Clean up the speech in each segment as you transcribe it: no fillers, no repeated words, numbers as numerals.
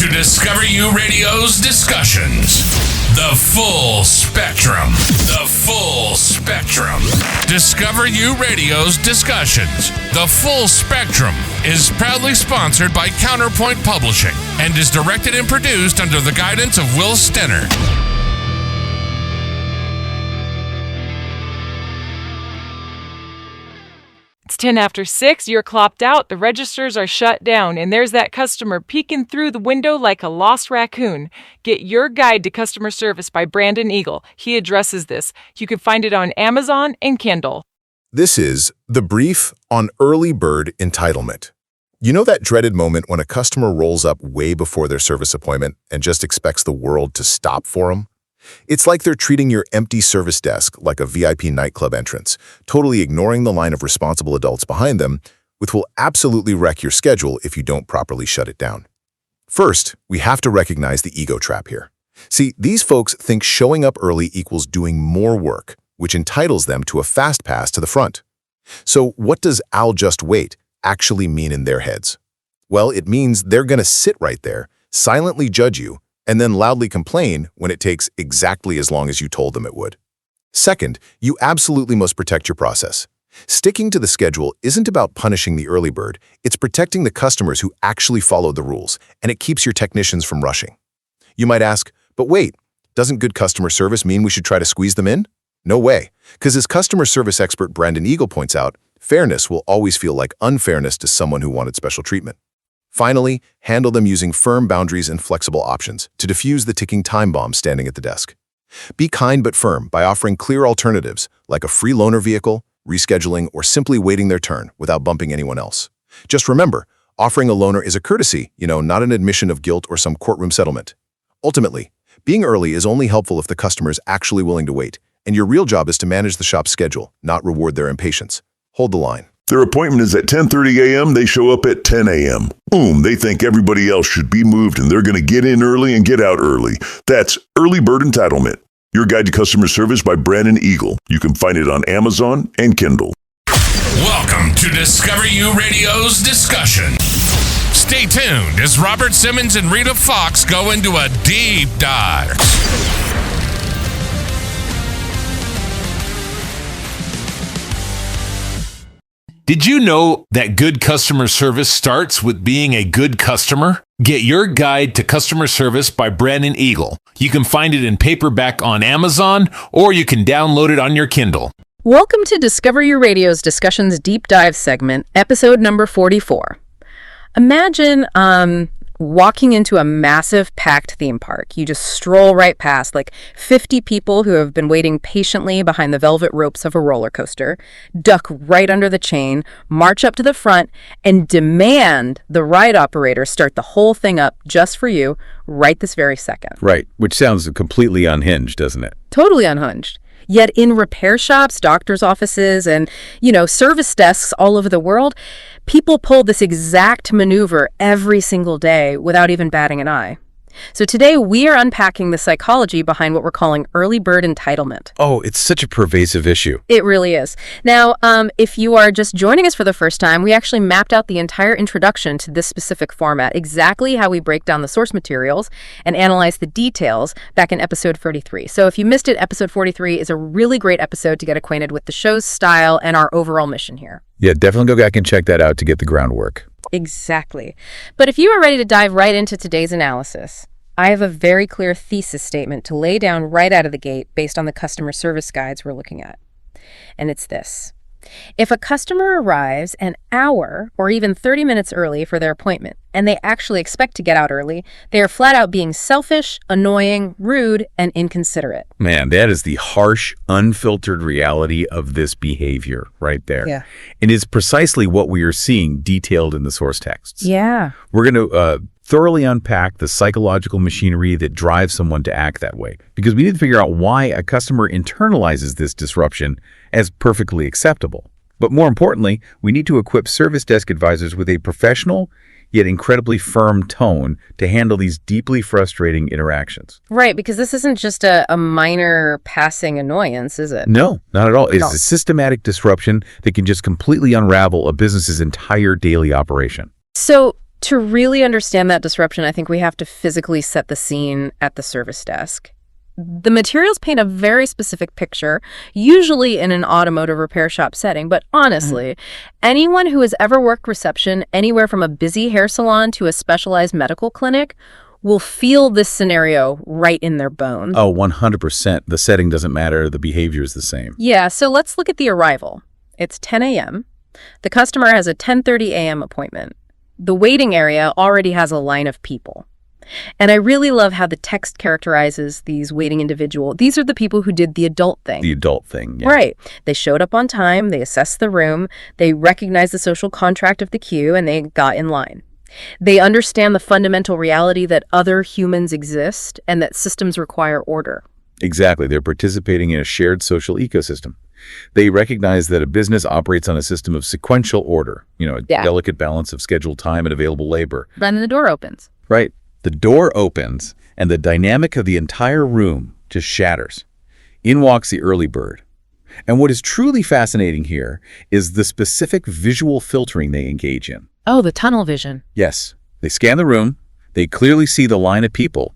to Discover You Radio's discussions. The full spectrum. The full spectrum. Discover You Radio's discussions. The full spectrum is proudly sponsored by Counterpoint Publishing and is directed and produced under the guidance of Will Stenner. It's 10 after 6, you're clocked out, the registers are shut down, and there's that customer peeking through the window like a lost raccoon. Get Your Guide to Customer Service by Brandon Eagle. He addresses this. You can find it on Amazon and Kindle. This is the brief on early bird entitlement. You know that dreaded moment when a customer rolls up way before their service appointment and just expects the world to stop for them? It's like they're treating your empty service desk like a VIP nightclub entrance, totally ignoring the line of responsible adults behind them, which will absolutely wreck your schedule if you don't properly shut it down. First, we have to recognize the ego trap here. See, these folks think showing up early equals doing more work, which entitles them to a fast pass to the front. So what does "I'll just wait" actually mean in their heads? Well, it means they're going to sit right there, silently judge you, and then loudly complain when it takes exactly as long as you told them it would. Second, you absolutely must protect your process. Sticking to the schedule isn't about punishing the early bird, it's protecting the customers who actually follow the rules, and it keeps your technicians from rushing. You might ask, but wait, doesn't good customer service mean we should try to squeeze them in? No way, because as customer service expert Brandon Eagle points out, fairness will always feel like unfairness to someone who wanted special treatment. Finally, handle them using firm boundaries and flexible options to defuse the ticking time bomb standing at the desk. Be kind but firm by offering clear alternatives like a free loaner vehicle, rescheduling, or simply waiting their turn without bumping anyone else. Just remember, offering a loaner is a courtesy, not an admission of guilt or some courtroom settlement. Ultimately, being early is only helpful if the customer is actually willing to wait, and your real job is to manage the shop's schedule, not reward their impatience. Hold the line. Their appointment is at 10:30 a.m. They show up at 10 a.m. Boom, they think everybody else should be moved and they're going to get in early and get out early. That's Early Bird Entitlement. Your Guide to Customer Service by Brandon Eagle. You can find it on Amazon and Kindle. Welcome to Discover You Radio's discussion. Stay tuned as Robert Simmons and Rita Fox go into a deep dive. Did you know that good customer service starts with being a good customer? Get Your Guide to Customer Service by Brandon Eagle. You can find it in paperback on Amazon, or you can download it on your Kindle. Welcome to Discover Your Radio's Discussions Deep Dive segment, episode number 44. Imagine walking into a massive packed theme park. You just stroll right past like 50 people who have been waiting patiently behind the velvet ropes of a roller coaster, duck right under the chain, march up to the front, and demand the ride operator start the whole thing up just for you right this very second. Right, which sounds completely unhinged, doesn't it? Totally unhinged. Yet in repair shops, doctors' offices, and, service desks all over the world, people pull this exact maneuver every single day without even batting an eye. So today we are unpacking the psychology behind what we're calling early bird entitlement. Oh, it's such a pervasive issue. It really is. Now, if you are just joining us for the first time, we actually mapped out the entire introduction to this specific format, exactly how we break down the source materials and analyze the details back in episode 43. So if you missed it, episode 43 is a really great episode to get acquainted with the show's style and our overall mission here. Yeah, definitely go back and check that out to get the groundwork. Exactly. But if you are ready to dive right into today's analysis, I have a very clear thesis statement to lay down right out of the gate based on the customer service guides we're looking at. And it's this. If a customer arrives an hour or even 30 minutes early for their appointment, and they actually expect to get out early, they are flat out being selfish, annoying, rude, and inconsiderate. Man, that is the harsh, unfiltered reality of this behavior right there. Yeah. And it's precisely what we are seeing detailed in the source texts. Yeah. We're going to thoroughly unpack the psychological machinery that drives someone to act that way, because we need to figure out why a customer internalizes this disruption as perfectly acceptable. But more importantly, we need to equip service desk advisors with a professional yet incredibly firm tone to handle these deeply frustrating interactions. Right, because this isn't just a minor passing annoyance, is it? No, not at all. It's a systematic disruption that can just completely unravel a business's entire daily operation. So To really understand that disruption, I think we have to physically set the scene at the service desk. The materials paint a very specific picture, usually in an automotive repair shop setting, but honestly, anyone who has ever worked reception anywhere from a busy hair salon to a specialized medical clinic will feel this scenario right in their bones. Oh, 100%. The setting doesn't matter. The behavior is the same. Yeah, so let's look at the arrival. It's 10 a.m. The customer has a 10:30 a.m. appointment. The waiting area already has a line of people. And I really love how the text characterizes these waiting individuals. These are the people who did the adult thing. The adult thing, yeah. Right. They showed up on time, they assessed the room, they recognized the social contract of the queue, and they got in line. They understand the fundamental reality that other humans exist and that systems require order. Exactly. They're participating in a shared social ecosystem. They recognize that a business operates on a system of sequential order, a delicate balance of scheduled time and available labor. Then the door opens. Right. The door opens, and the dynamic of the entire room just shatters. In walks the early bird. And what is truly fascinating here is the specific visual filtering they engage in. Oh, the tunnel vision. Yes, they scan the room, they clearly see the line of people,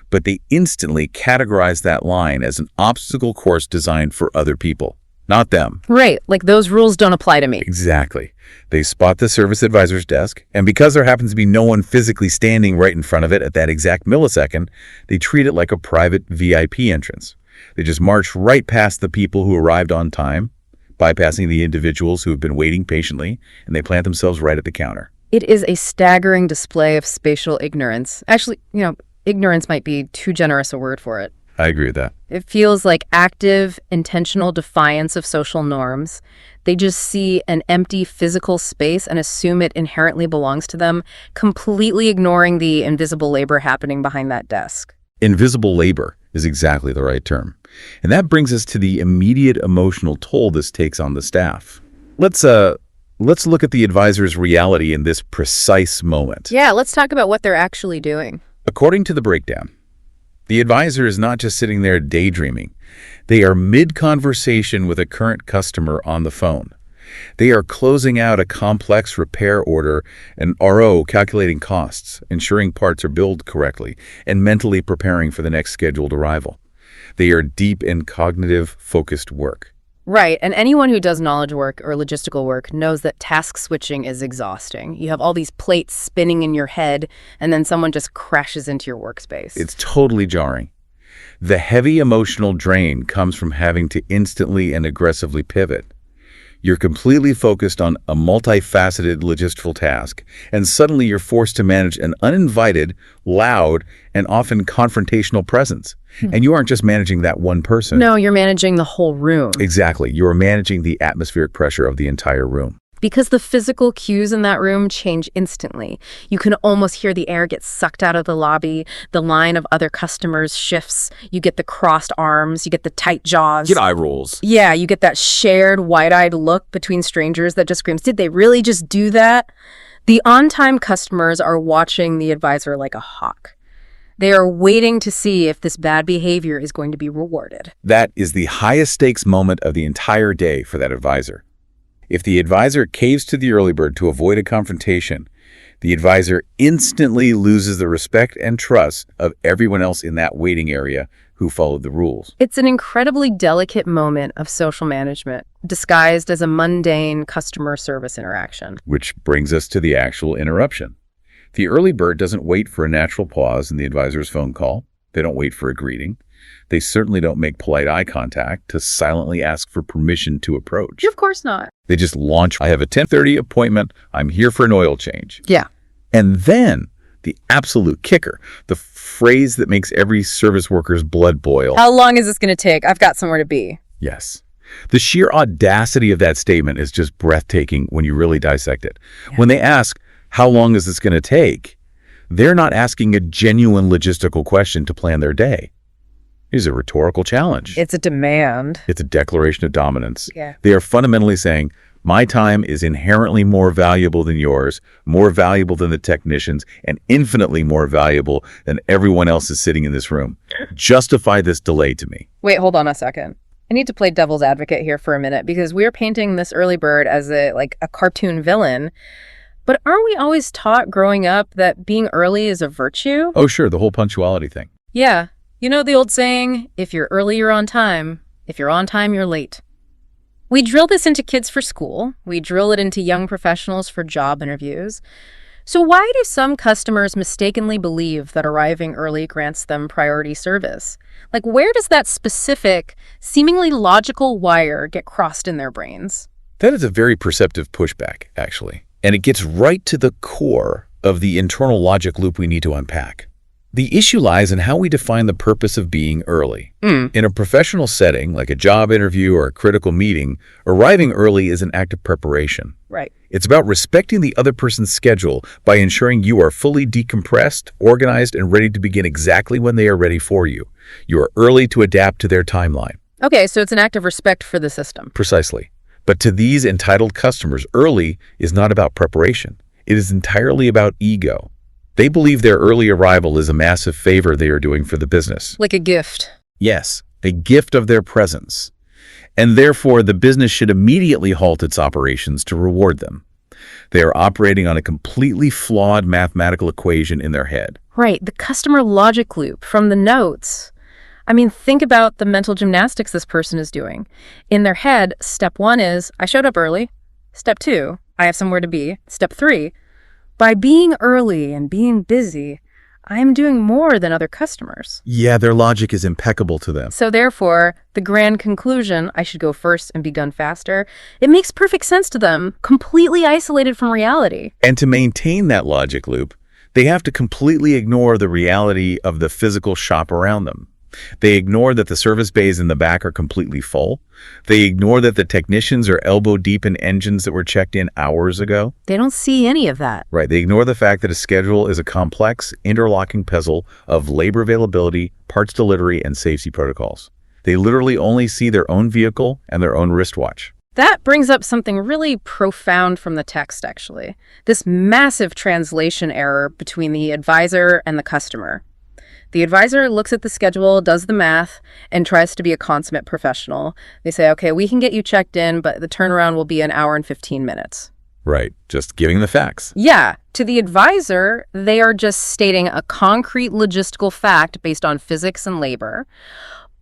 but they instantly categorize that line as an obstacle course designed for other people, not them. Right, like those rules don't apply to me. Exactly. They spot the service advisor's desk, and because there happens to be no one physically standing right in front of it at that exact millisecond, they treat it like a private VIP entrance. They just march right past the people who arrived on time, bypassing the individuals who have been waiting patiently, and they plant themselves right at the counter. It is a staggering display of spatial ignorance. Actually, ignorance might be too generous a word for it. I agree with that. It feels like active, intentional defiance of social norms. They just see an empty physical space and assume it inherently belongs to them, completely ignoring the invisible labor happening behind that desk. Invisible labor is exactly the right term. And that brings us to the immediate emotional toll this takes on the staff. Let's look at the advisor's reality in this precise moment. Yeah, let's talk about what they're actually doing. According to the breakdown, the advisor is not just sitting there daydreaming. They are mid-conversation with a current customer on the phone. They are closing out a complex repair order, an RO calculating costs, ensuring parts are billed correctly, and mentally preparing for the next scheduled arrival. They are deep in cognitive, focused work. Right, and anyone who does knowledge work or logistical work knows that task switching is exhausting. You have all these plates spinning in your head, and then someone just crashes into your workspace. It's totally jarring. The heavy emotional drain comes from having to instantly and aggressively pivot. You're completely focused on a multifaceted logistical task, and suddenly you're forced to manage an uninvited, loud, and often confrontational presence. And you aren't just managing that one person. No, you're managing the whole room. Exactly. You're managing the atmospheric pressure of the entire room. Because the physical cues in that room change instantly. You can almost hear the air get sucked out of the lobby. The line of other customers shifts. You get the crossed arms. You get the tight jaws. Get eye rolls. Yeah, you get that shared wide-eyed look between strangers that just screams, did they really just do that? The on-time customers are watching the advisor like a hawk. They are waiting to see if this bad behavior is going to be rewarded. That is the highest stakes moment of the entire day for that advisor. If the advisor caves to the early bird to avoid a confrontation, the advisor instantly loses the respect and trust of everyone else in that waiting area who followed the rules. It's an incredibly delicate moment of social management, disguised as a mundane customer service interaction. Which brings us to the actual interruption. The early bird doesn't wait for a natural pause in the advisor's phone call. They don't wait for a greeting. They certainly don't make polite eye contact to silently ask for permission to approach. Of course not. They just launch, I have a 10:30 appointment, I'm here for an oil change. Yeah. And then the absolute kicker, the phrase that makes every service worker's blood boil. How long is this going to take? I've got somewhere to be. Yes. The sheer audacity of that statement is just breathtaking when you really dissect it. Yeah. When they ask, how long is this going to take? They're not asking a genuine logistical question to plan their day. It's a rhetorical challenge. It's a demand. It's a declaration of dominance. Yeah. They are fundamentally saying, my time is inherently more valuable than yours, more valuable than the technicians, and infinitely more valuable than everyone else is sitting in this room. Justify this delay to me. Wait, hold on a second. I need to play devil's advocate here for a minute because we're painting this early bird as a cartoon villain. But aren't we always taught growing up that being early is a virtue? Oh, sure, the whole punctuality thing. Yeah. You know the old saying, if you're early, you're on time. If you're on time, you're late. We drill this into kids for school. We drill it into young professionals for job interviews. So why do some customers mistakenly believe that arriving early grants them priority service? Like, where does that specific, seemingly logical wire get crossed in their brains? That is a very perceptive pushback, actually. And it gets right to the core of the internal logic loop we need to unpack. The issue lies in how we define the purpose of being early. In a professional setting, like a job interview or a critical meeting, arriving early is an act of preparation. Right. It's about respecting the other person's schedule by ensuring you are fully decompressed, organized, and ready to begin exactly when they are ready for you. You are early to adapt to their timeline. Okay, so it's an act of respect for the system. Precisely. But to these entitled customers, early is not about preparation. It is entirely about ego. They believe their early arrival is a massive favor they are doing for the business. Like a gift. Yes, a gift of their presence. And therefore, the business should immediately halt its operations to reward them. They are operating on a completely flawed mathematical equation in their head. Right, the customer logic loop from the notes. I mean, think about the mental gymnastics this person is doing. In their head, step 1 is, I showed up early. Step 2, I have somewhere to be. Step 3, by being early and being busy, I am doing more than other customers. Yeah, their logic is impeccable to them. So therefore, the grand conclusion, I should go first and be done faster, it makes perfect sense to them, completely isolated from reality. And to maintain that logic loop, they have to completely ignore the reality of the physical shop around them. They ignore that the service bays in the back are completely full. They ignore that the technicians are elbow deep in engines that were checked in hours ago. They don't see any of that. Right. They ignore the fact that a schedule is a complex, interlocking puzzle of labor availability, parts delivery, and safety protocols. They literally only see their own vehicle and their own wristwatch. That brings up something really profound from the text, actually. This massive translation error between the advisor and the customer. The advisor looks at the schedule, does the math, and tries to be a consummate professional. They say, okay, we can get you checked in, but the turnaround will be an hour and 15 minutes. Right. Just giving the facts. Yeah. To the advisor, they are just stating a concrete logistical fact based on physics and labor.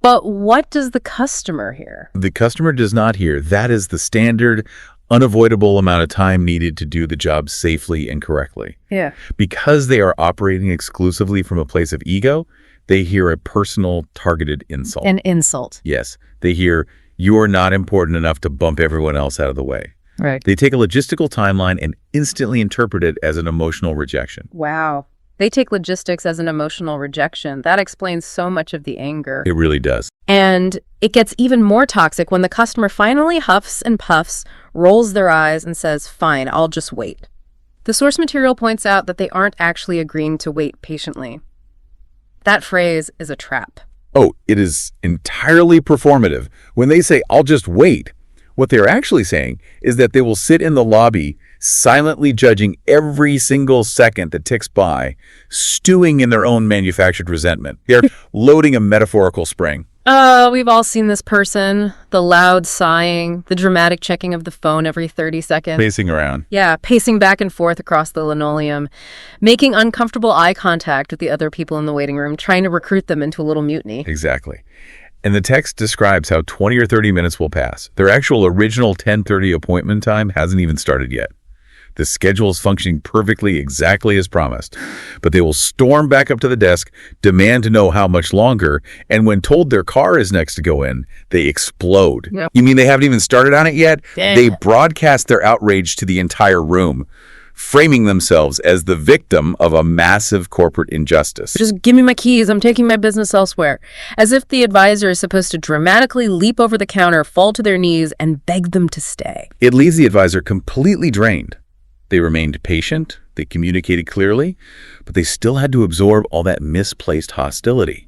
But what does the customer hear? The customer does not hear. That is the standard, unavoidable amount of time needed to do the job safely and correctly. Yeah. Because they are operating exclusively from a place of ego, they hear a personal, targeted insult. An insult. Yes. They hear, you are not important enough to bump everyone else out of the way. Right. They take a logistical timeline and instantly interpret it as an emotional rejection. Wow. They take logistics as an emotional rejection. That explains so much of the anger. It really does. And it gets even more toxic when the customer finally huffs and puffs, rolls their eyes, and says, fine, I'll just wait. The source material points out that they aren't actually agreeing to wait patiently. That phrase is a trap. Oh, it is entirely performative. When they say, I'll just wait, what they're actually saying is that they will sit in the lobby silently judging every single second that ticks by, stewing in their own manufactured resentment. They're loading a metaphorical spring. We've all seen this person. The loud sighing, the dramatic checking of the phone every 30 seconds. Pacing around. Yeah, pacing back and forth across the linoleum, making uncomfortable eye contact with the other people in the waiting room, trying to recruit them into a little mutiny. Exactly. And the text describes how 20 or 30 minutes will pass. Their actual original 10:30 appointment time hasn't even started yet. The schedule is functioning perfectly exactly as promised, but they will storm back up to the desk, demand to know how much longer, and when told their car is next to go in, they explode. Yep. You mean they haven't even started on it yet? Dang. They broadcast their outrage to the entire room, framing themselves as the victim of a massive corporate injustice. Just give me my keys. I'm taking my business elsewhere. As if the advisor is supposed to dramatically leap over the counter, fall to their knees, and beg them to stay. It leaves the advisor completely drained. They remained patient, they communicated clearly, but they still had to absorb all that misplaced hostility.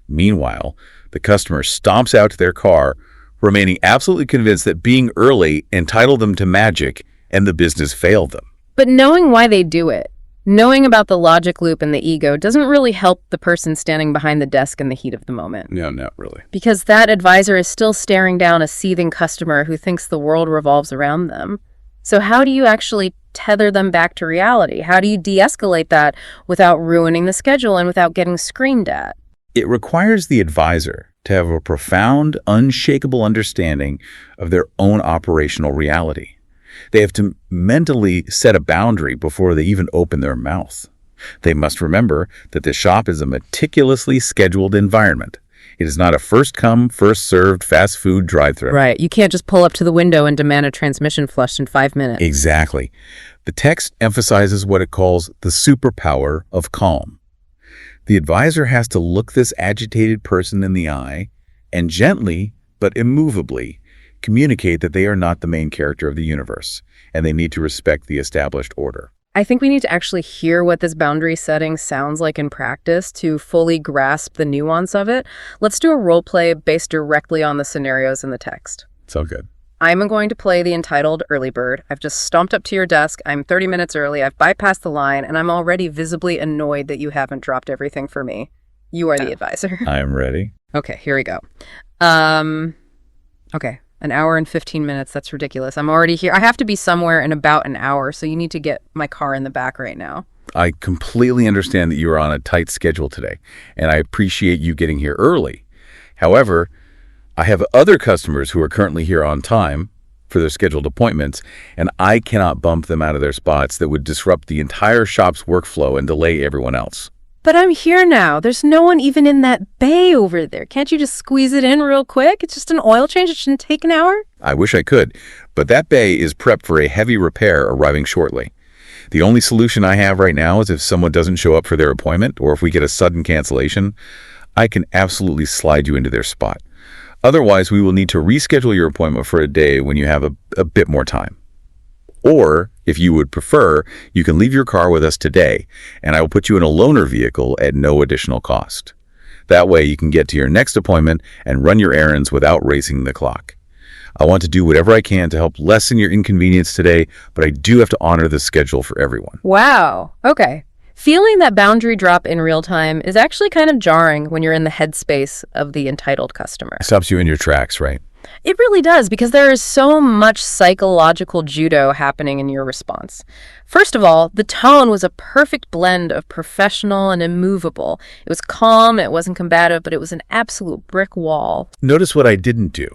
Meanwhile, the customer stomps out to their car, remaining absolutely convinced that being early entitled them to magic and the business failed them. But knowing why they do it, knowing about the logic loop and the ego doesn't really help the person standing behind the desk in the heat of the moment. No, not really. Because that advisor is still staring down a seething customer who thinks the world revolves around them. So how do you actually tether them back to reality? How do you de-escalate that without ruining the schedule and without getting screamed at? It requires the advisor to have a profound, unshakable understanding of their own operational reality. They have to mentally set a boundary before they even open their mouth. They must remember that the shop is a meticulously scheduled environment. It is not a first-come, first-served fast food drive-thru. Right. You can't just pull up to the window and demand a transmission flushed in 5 minutes. Exactly. The text emphasizes what it calls the superpower of calm. The advisor has to look this agitated person in the eye and gently, but immovably, communicate that they are not the main character of the universe, and they need to respect the established order. I think we need to actually hear what this boundary setting sounds like in practice to fully grasp the nuance of it. Let's do a role play based directly on the scenarios in the text. So good. I'm going to play the entitled early bird. I've just stomped up to your desk. I'm 30 minutes early. I've bypassed the line, and I'm already visibly annoyed that you haven't dropped everything for me. You are the advisor. I am ready. Okay, here we go. Okay, an hour and 15 minutes. That's ridiculous. I'm already here. I have to be somewhere in about an hour, so you need to get my car in the back right now. I completely understand that you are on a tight schedule today, and I appreciate you getting here early. However, I have other customers who are currently here on time for their scheduled appointments, and I cannot bump them out of their spots. That would disrupt the entire shop's workflow and delay everyone else. But I'm here now. There's no one even in that bay over there. Can't you just squeeze it in real quick? It's just an oil change. It shouldn't take an hour. I wish I could, but that bay is prepped for a heavy repair arriving shortly. The only solution I have right now is if someone doesn't show up for their appointment, or if we get a sudden cancellation, I can absolutely slide you into their spot. Otherwise, we will need to reschedule your appointment for a day when you have a bit more time. Or, if you would prefer, you can leave your car with us today, and I will put you in a loaner vehicle at no additional cost. That way, you can get to your next appointment and run your errands without racing the clock. I want to do whatever I can to help lessen your inconvenience today, but I do have to honor the schedule for everyone. Wow. Okay. Feeling that boundary drop in real time is actually kind of jarring when you're in the headspace of the entitled customer. It stops you in your tracks, right? It really does, because there is so much psychological judo happening in your response. First of all, the tone was a perfect blend of professional and immovable. It was calm, it wasn't combative, but it was an absolute brick wall. Notice what I didn't do.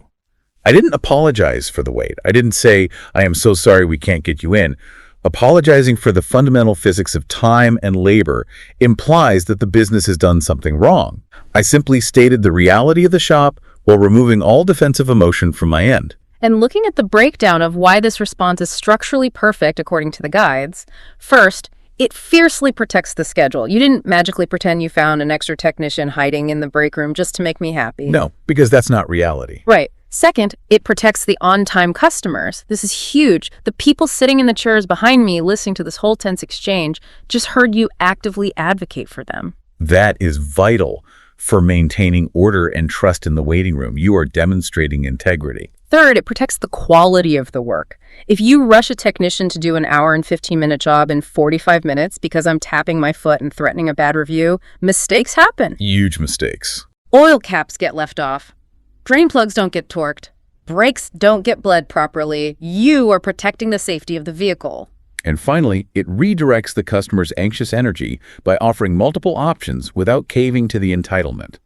I didn't apologize for the wait. I didn't say, I am so sorry we can't get you in. Apologizing for the fundamental physics of time and labor implies that the business has done something wrong. I simply stated the reality of the shop while removing all defensive emotion from my end. And looking at the breakdown of why this response is structurally perfect according to the guides, first, it fiercely protects the schedule. You didn't magically pretend you found an extra technician hiding in the break room just to make me happy. No, because that's not reality. Right. Second, it protects the on-time customers. This is huge. The people sitting in the chairs behind me listening to this whole tense exchange just heard you actively advocate for them. That is vital for maintaining order and trust in the waiting room. You are demonstrating integrity. Third, it protects the quality of the work. If you rush a technician to do an hour and 15-minute job in 45 minutes because I'm tapping my foot and threatening a bad review, mistakes happen. Huge mistakes. Oil caps get left off. Drain plugs don't get torqued. Brakes don't get bled properly. You are protecting the safety of the vehicle. And finally, it redirects the customer's anxious energy by offering multiple options without caving to the entitlement.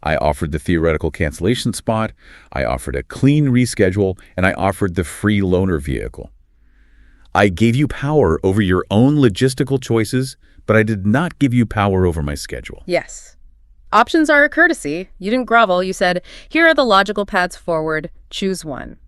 I offered the theoretical cancellation spot, I offered a clean reschedule, and I offered the free loaner vehicle. I gave you power over your own logistical choices, but I did not give you power over my schedule. Yes. Options are a courtesy. You didn't grovel. You said, here are the logical paths forward. Choose one.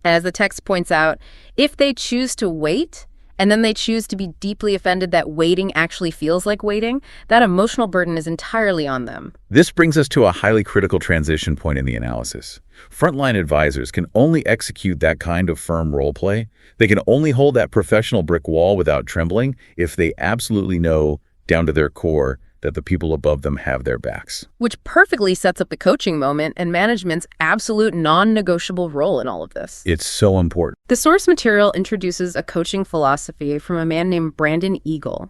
As the text points out, if they choose to wait, and then they choose to be deeply offended that waiting actually feels like waiting, that emotional burden is entirely on them. This brings us to a highly critical transition point in the analysis. Frontline advisors can only execute that kind of firm role play. They can only hold that professional brick wall without trembling if they absolutely know, down to their core, that the people above them have their backs. Which perfectly sets up the coaching moment and management's absolute non-negotiable role in all of this. It's so important. The source material introduces a coaching philosophy from a man named Brandon Eagle.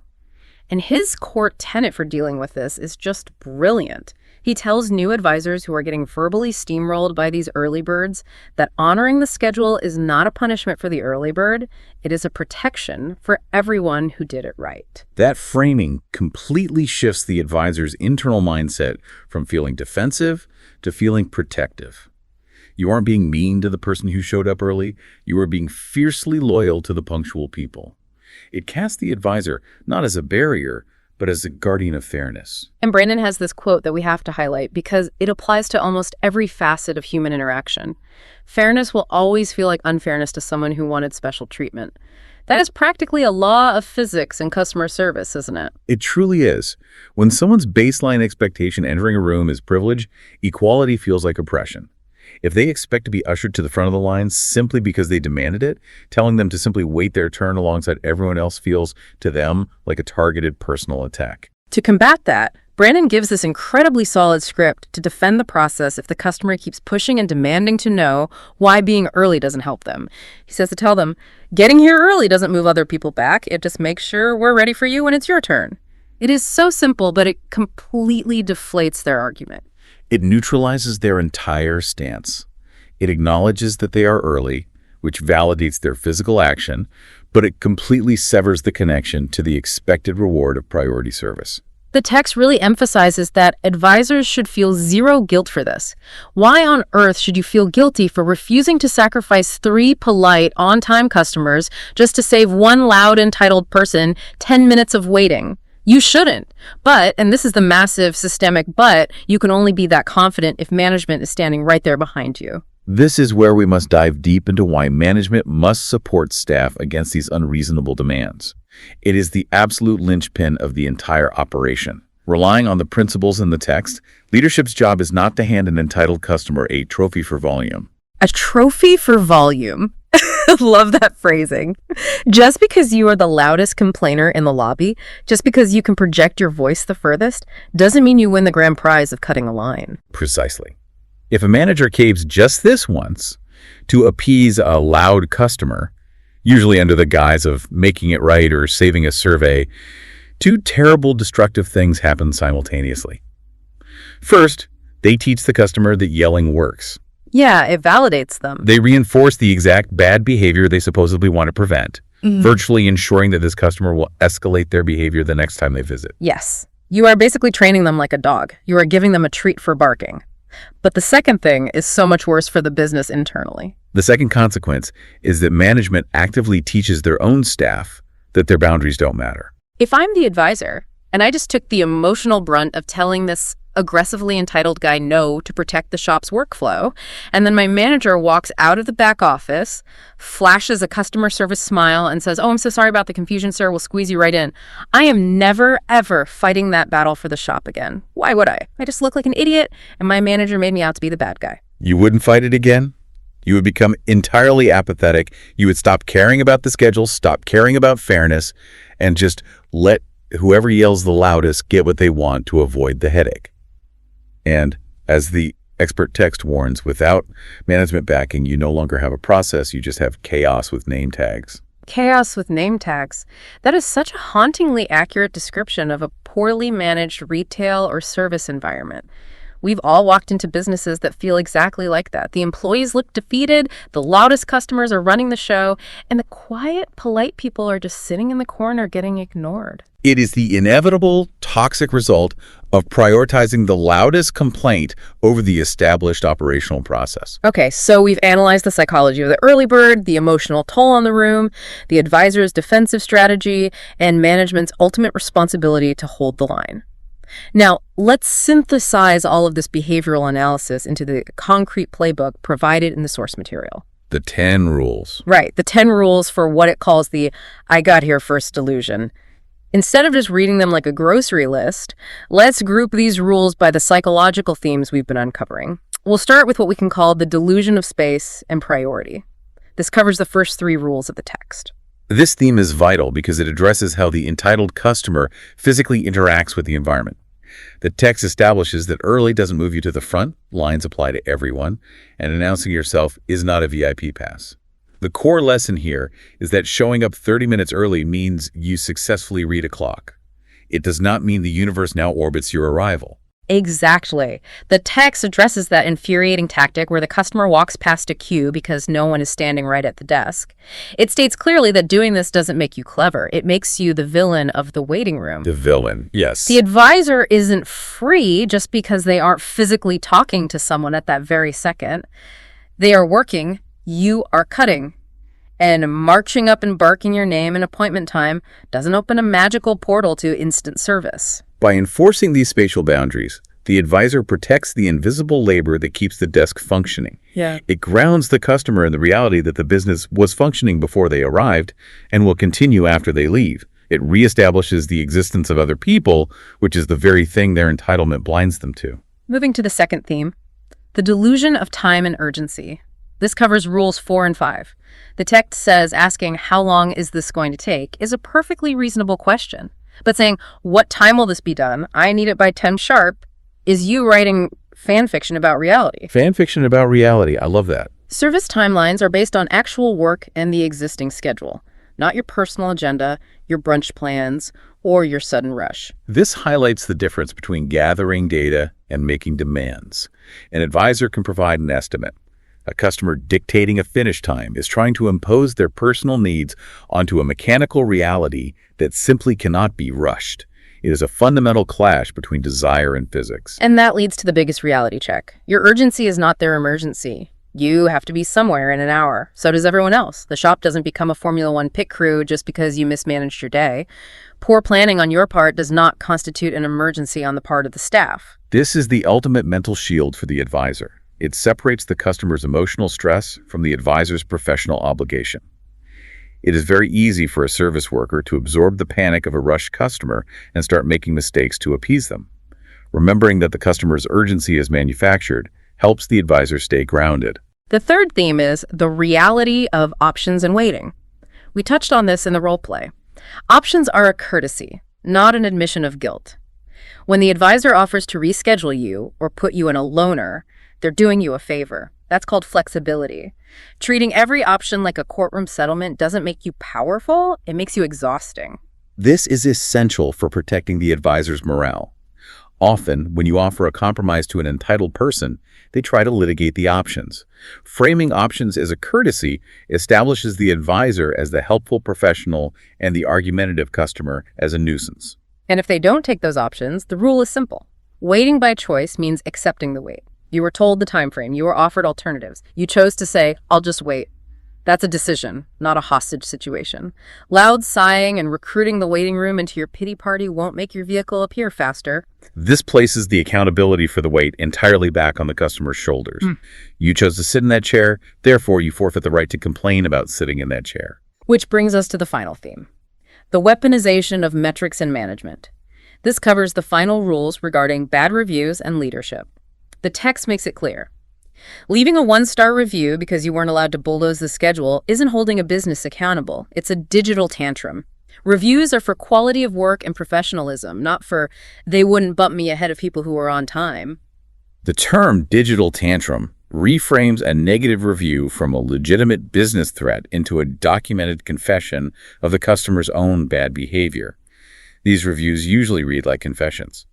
And his core tenet for dealing with this is just brilliant. He tells new advisors who are getting verbally steamrolled by these early birds that honoring the schedule is not a punishment for the early bird, it is a protection for everyone who did it right. That framing completely shifts the advisor's internal mindset from feeling defensive to feeling protective. You aren't being mean to the person who showed up early, you are being fiercely loyal to the punctual people. It casts the advisor not as a barrier, but as a guardian of fairness. And Brandon has this quote that we have to highlight because it applies to almost every facet of human interaction. Fairness will always feel like unfairness to someone who wanted special treatment. That is practically a law of physics in customer service, isn't it? It truly is. When someone's baseline expectation entering a room is privilege, equality feels like oppression. If they expect to be ushered to the front of the line simply because they demanded it, telling them to simply wait their turn alongside everyone else feels, to them, like a targeted personal attack. To combat that, Brandon gives this incredibly solid script to defend the process if the customer keeps pushing and demanding to know why being early doesn't help them. He says to tell them, getting here early doesn't move other people back, it just makes sure we're ready for you when it's your turn. It is so simple, but it completely deflates their argument. It neutralizes their entire stance. It acknowledges that they are early, which validates their physical action, but it completely severs the connection to the expected reward of priority service. The text really emphasizes that advisors should feel zero guilt for this. Why on earth should you feel guilty for refusing to sacrifice 3 polite, on-time customers just to save one loud, entitled person 10 minutes of waiting? You shouldn't. But, and this is the massive systemic but, you can only be that confident if management is standing right there behind you. This is where we must dive deep into why management must support staff against these unreasonable demands. It is the absolute linchpin of the entire operation. Relying on the principles in the text, leadership's job is not to hand an entitled customer a trophy for volume. A trophy for volume. Love that phrasing. Just because you are the loudest complainer in the lobby, just because you can project your voice the furthest, doesn't mean you win the grand prize of cutting a line. Precisely. If a manager caves just this once to appease a loud customer, usually under the guise of making it right or saving a survey, 2 terrible destructive things happen simultaneously. First, they teach the customer that yelling works. Yeah, it validates them. They reinforce the exact bad behavior they supposedly want to prevent, virtually ensuring that this customer will escalate their behavior the next time they visit. Yes. You are basically training them like a dog. You are giving them a treat for barking. But the second thing is so much worse for the business internally. The second consequence is that management actively teaches their own staff that their boundaries don't matter. If I'm the advisor, and I just took the emotional brunt of telling this aggressively entitled guy no to protect the shop's workflow, and then my manager walks out of the back office, flashes a customer service smile, and says, "Oh, I'm so sorry about the confusion, sir. We'll squeeze you right in." I am never, ever fighting that battle for the shop again. Why would I? I just look like an idiot, and my manager made me out to be the bad guy. You wouldn't fight it again? You would become entirely apathetic. You would stop caring about the schedule, stop caring about fairness, and just let whoever yells the loudest get what they want to avoid the headache. And as the expert text warns, without management backing, you no longer have a process, you just have chaos with name tags. Chaos with name tags. That is such a hauntingly accurate description of a poorly managed retail or service environment. We've all walked into businesses that feel exactly like that. The employees look defeated, the loudest customers are running the show, and the quiet, polite people are just sitting in the corner getting ignored. It is the inevitable, toxic result of prioritizing the loudest complaint over the established operational process. Okay, so we've analyzed the psychology of the early bird, the emotional toll on the room, the advisor's defensive strategy, and management's ultimate responsibility to hold the line. Now, let's synthesize all of this behavioral analysis into the concrete playbook provided in the source material. The 10 rules. Right, the 10 rules for what it calls the I got here first delusion. Instead of just reading them like a grocery list, let's group these rules by the psychological themes we've been uncovering. We'll start with what we can call the delusion of space and priority. This covers the first 3 rules of the text. This theme is vital because it addresses how the entitled customer physically interacts with the environment. The text establishes that early doesn't move you to the front, lines apply to everyone, and announcing yourself is not a VIP pass. The core lesson here is that showing up 30 minutes early means you successfully read a clock. It does not mean the universe now orbits your arrival. Exactly. The text addresses that infuriating tactic where the customer walks past a queue because no one is standing right at the desk. It states clearly that doing this doesn't make you clever. It makes you the villain of the waiting room. The villain, yes. The advisor isn't free just because they aren't physically talking to someone at that very second. They are working, you are cutting. And marching up and barking your name and appointment time doesn't open a magical portal to instant service. By enforcing these spatial boundaries, the advisor protects the invisible labor that keeps the desk functioning. Yeah. It grounds the customer in the reality that the business was functioning before they arrived and will continue after they leave. It reestablishes the existence of other people, which is the very thing their entitlement blinds them to. Moving to the second theme, the delusion of time and urgency. This covers rules 4 and 5. The text says asking how long is this going to take is a perfectly reasonable question. But saying, what time will this be done? I need it by 10 sharp, is you writing fan fiction about reality. Fan fiction about reality. I love that. Service timelines are based on actual work and the existing schedule, not your personal agenda, your brunch plans, or your sudden rush. This highlights the difference between gathering data and making demands. An advisor can provide an estimate. A customer dictating a finish time is trying to impose their personal needs onto a mechanical reality that simply cannot be rushed. It is a fundamental clash between desire and physics. And that leads to the biggest reality check. Your urgency is not their emergency. You have to be somewhere in an hour. So does everyone else. The shop doesn't become a Formula One pit crew just because you mismanaged your day. Poor planning on your part does not constitute an emergency on the part of the staff. This is the ultimate mental shield for the advisor. It separates the customer's emotional stress from the advisor's professional obligation. It is very easy for a service worker to absorb the panic of a rushed customer and start making mistakes to appease them. Remembering that the customer's urgency is manufactured helps the advisor stay grounded. The third theme is the reality of options and waiting. We touched on this in the role play. Options are a courtesy, not an admission of guilt. When the advisor offers to reschedule you or put you in a loaner, they're doing you a favor. That's called flexibility. Treating every option like a courtroom settlement doesn't make you powerful, it makes you exhausting. This is essential for protecting the advisor's morale. Often, when you offer a compromise to an entitled person, they try to litigate the options. Framing options as a courtesy establishes the advisor as the helpful professional and the argumentative customer as a nuisance. And if they don't take those options, the rule is simple. Waiting by choice means accepting the wait. You were told the time frame. You were offered alternatives. You chose to say, I'll just wait. That's a decision, not a hostage situation. Loud sighing and recruiting the waiting room into your pity party won't make your vehicle appear faster. This places the accountability for the wait entirely back on the customer's shoulders. You chose to sit in that chair, therefore you forfeit the right to complain about sitting in that chair. Which brings us to the final theme, the weaponization of metrics and management. This covers the final rules regarding bad reviews and leadership. The text makes it clear. Leaving a 1-star review because you weren't allowed to bulldoze the schedule isn't holding a business accountable. It's a digital tantrum. Reviews are for quality of work and professionalism, not for they wouldn't bump me ahead of people who are on time. The term digital tantrum reframes a negative review from a legitimate business threat into a documented confession of the customer's own bad behavior. These reviews usually read like confessions.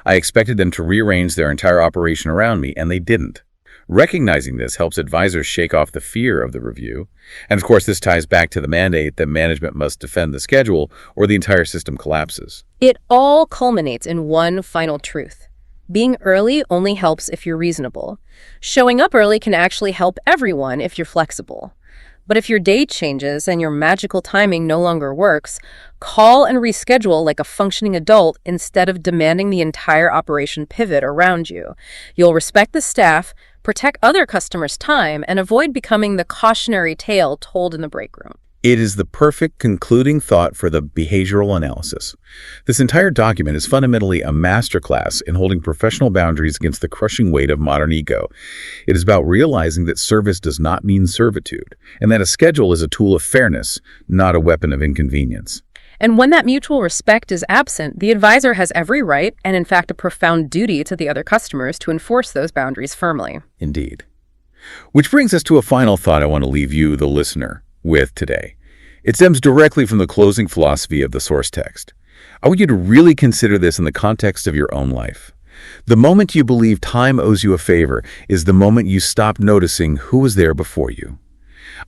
I expected them to rearrange their entire operation around me, and they didn't. Recognizing this helps advisors shake off the fear of the review. And of course, this ties back to the mandate that management must defend the schedule or the entire system collapses. It all culminates in one final truth. Being early only helps if you're reasonable. Showing up early can actually help everyone if you're flexible. But if your day changes and your magical timing no longer works, call and reschedule like a functioning adult instead of demanding the entire operation pivot around you. You'll respect the staff, protect other customers' time, and avoid becoming the cautionary tale told in the break room. It is the perfect concluding thought for the behavioral analysis. This entire document is fundamentally a masterclass in holding professional boundaries against the crushing weight of modern ego. It is about realizing that service does not mean servitude, and that a schedule is a tool of fairness, not a weapon of inconvenience. And when that mutual respect is absent, the advisor has every right, and in fact a profound duty to the other customers, to enforce those boundaries firmly. Indeed. Which brings us to a final thought I want to leave you, the listener, with today. It stems directly from the closing philosophy of the source text. I want you to really consider this in the context of your own life. The moment you believe time owes you a favor is the moment you stop noticing who was there before you.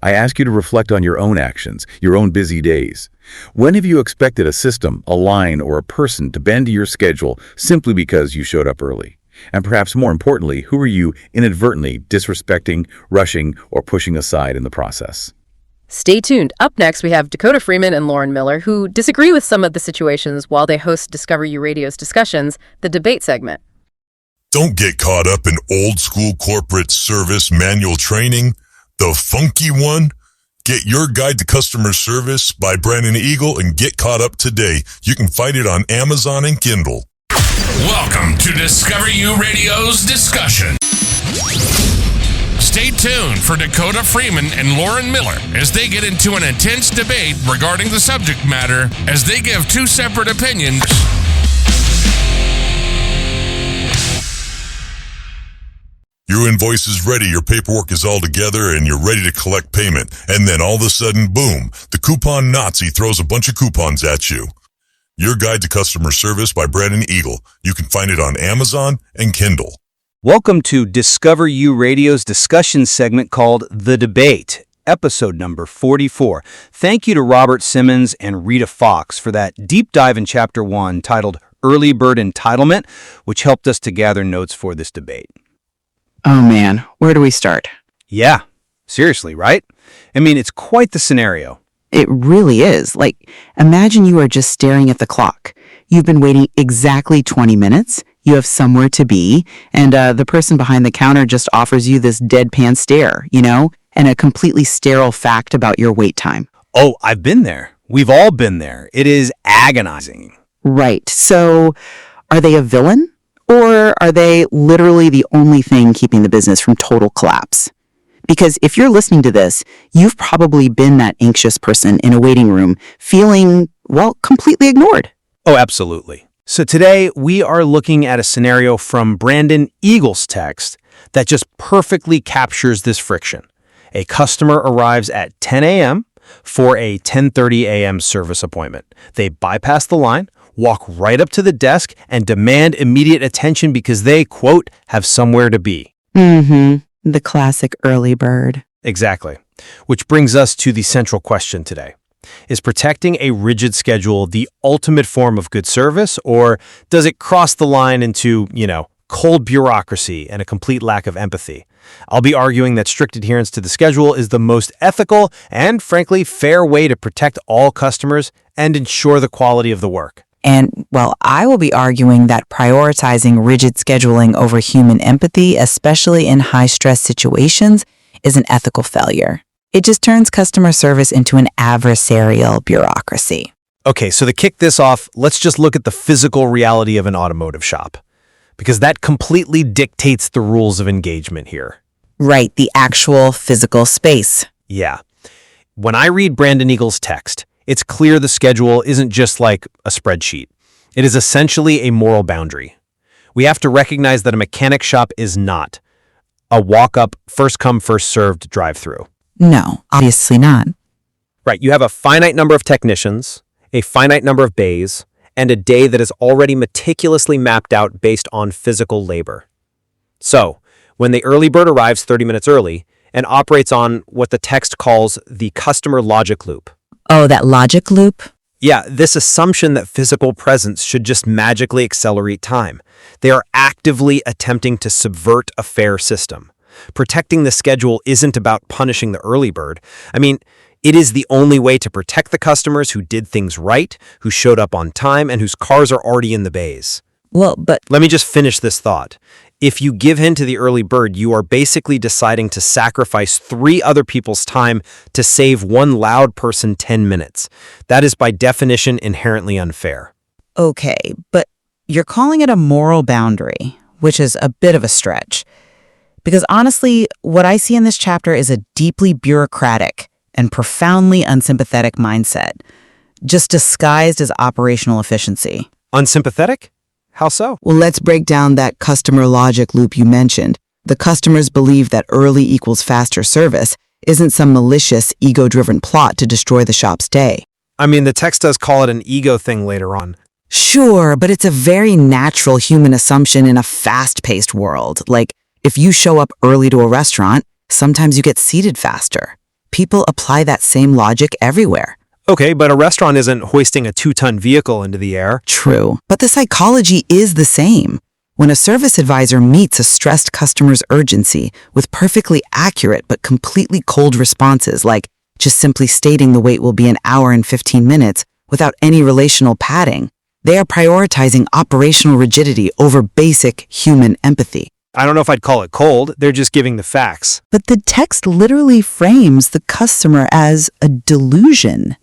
I ask you to reflect on your own actions, your own busy days. When have you expected a system, a line, or a person to bend to your schedule simply because you showed up early? And perhaps more importantly, who are you inadvertently disrespecting, rushing, or pushing aside in the process? Stay tuned. Up next, we have Dakota Freeman and Lauren Miller, who disagree with some of the situations while they host Discover You Radio's Discussions, the debate segment. Don't get caught up in old school corporate service manual training. The funky one? Get Your Guide to Customer Service by Brandon Eagle and get caught up today. You can find it on Amazon and Kindle. Welcome to Discover You Radio's Discussion. Stay tuned for Dakota Freeman and Lauren Miller as they get into an intense debate regarding the subject matter as they give two separate opinions. Your invoice is ready, your paperwork is all together, and you're ready to collect payment. And then all of a sudden, boom, the coupon Nazi throws a bunch of coupons at you. Your Guide to Customer Service by Brandon Eagle. You can find it on Amazon and Kindle. Welcome to Discover You Radio's discussion segment called The Debate, episode number 44. Thank you to Robert Simmons and Rita Fox for that deep dive in Chapter 1 titled Early Bird Entitlement, which helped us to gather notes for this debate. Oh man, where do we start? Yeah, seriously, right? I mean, it's quite the scenario. It really is. Like, imagine you are just staring at the clock. You've been waiting exactly 20 minutes. You have somewhere to be, and the person behind the counter just offers you this deadpan stare, and a completely sterile fact about your wait time. Oh, I've been there. We've all been there. It is agonizing. Right. So, are they a villain? Or are they literally the only thing keeping the business from total collapse? Because if you're listening to this, you've probably been that anxious person in a waiting room feeling, well, completely ignored. Oh, absolutely. So today we are looking at a scenario from Brandon Eagle's text that just perfectly captures this friction. A customer arrives at 10 a.m. for a 10:30 a.m. service appointment. They bypass the line, walk right up to the desk, and demand immediate attention because they, quote, have somewhere to be. The classic early bird. Exactly. Which brings us to the central question today. Is protecting a rigid schedule the ultimate form of good service, or does it cross the line into, cold bureaucracy and a complete lack of empathy? I'll be arguing that strict adherence to the schedule is the most ethical and, frankly, fair way to protect all customers and ensure the quality of the work. And, well, I will be arguing that prioritizing rigid scheduling over human empathy, especially in high-stress situations, is an ethical failure. It just turns customer service into an adversarial bureaucracy. Okay, so to kick this off, let's just look at the physical reality of an automotive shop, because that completely dictates the rules of engagement here. Right, the actual physical space. Yeah. When I read Brandon Eagle's text, it's clear the schedule isn't just like a spreadsheet. It is essentially a moral boundary. We have to recognize that a mechanic shop is not a walk-up, first-come, first-served drive-through. No, obviously not. Right, you have a finite number of technicians, a finite number of bays, and a day that is already meticulously mapped out based on physical labor. So, when the early bird arrives 30 minutes early and operates on what the text calls the customer logic loop. Oh, that logic loop? Yeah, this assumption that physical presence should just magically accelerate time. They are actively attempting to subvert a fair system. Protecting the schedule isn't about punishing the early bird. I mean, it is the only way to protect the customers who did things right, who showed up on time, and whose cars are already in the bays. Well, but... Let me just finish this thought. If you give in to the early bird, you are basically deciding to sacrifice 3 other people's time to save one loud person 10 minutes. That is by definition inherently unfair. Okay, but you're calling it a moral boundary, which is a bit of a stretch. Because honestly, what I see in this chapter is a deeply bureaucratic and profoundly unsympathetic mindset, just disguised as operational efficiency. Unsympathetic? How so? Well, let's break down that customer logic loop you mentioned. The customers believe that early equals faster service isn't some malicious, ego-driven plot to destroy the shop's day. I mean, the text does call it an ego thing later on. Sure, but it's a very natural human assumption in a fast-paced world. Like, if you show up early to a restaurant, sometimes you get seated faster. People apply that same logic everywhere. Okay, but a restaurant isn't hoisting a 2-ton vehicle into the air. True, but the psychology is the same. When a service advisor meets a stressed customer's urgency with perfectly accurate but completely cold responses, like just simply stating the wait will be an hour and 15 minutes without any relational padding, they are prioritizing operational rigidity over basic human empathy. I don't know if I'd call it cold, they're just giving the facts. But the text literally frames the customer as a delusion.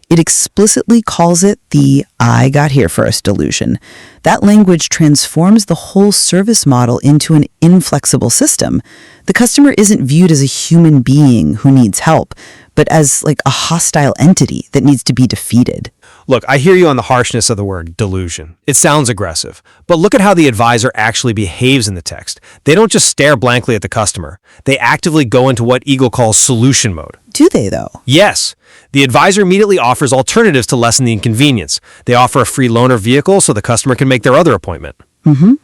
It explicitly calls it the "I got here first" delusion. That language transforms the whole service model into an inflexible system. The customer isn't viewed as a human being who needs help, but as like a hostile entity that needs to be defeated. Look, I hear you on the harshness of the word delusion. It sounds aggressive, but look at how the advisor actually behaves in the text. They don't just stare blankly at the customer. They actively go into what Eagle calls solution mode. Do they, though? Yes. The advisor immediately offers alternatives to lessen the inconvenience. They offer a free loaner vehicle so the customer can make their other appointment.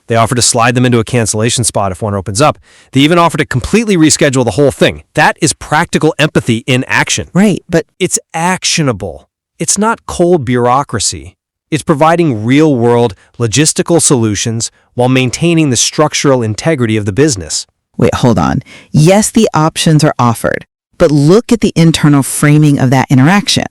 They offer to slide them into a cancellation spot if one opens up. They even offer to completely reschedule the whole thing. That is practical empathy in action. Right, but It's actionable. It's not cold bureaucracy. It's providing real-world logistical solutions while maintaining the structural integrity of the business. wait, hold on. Yes, the options are offered, but look at the internal framing of that interaction.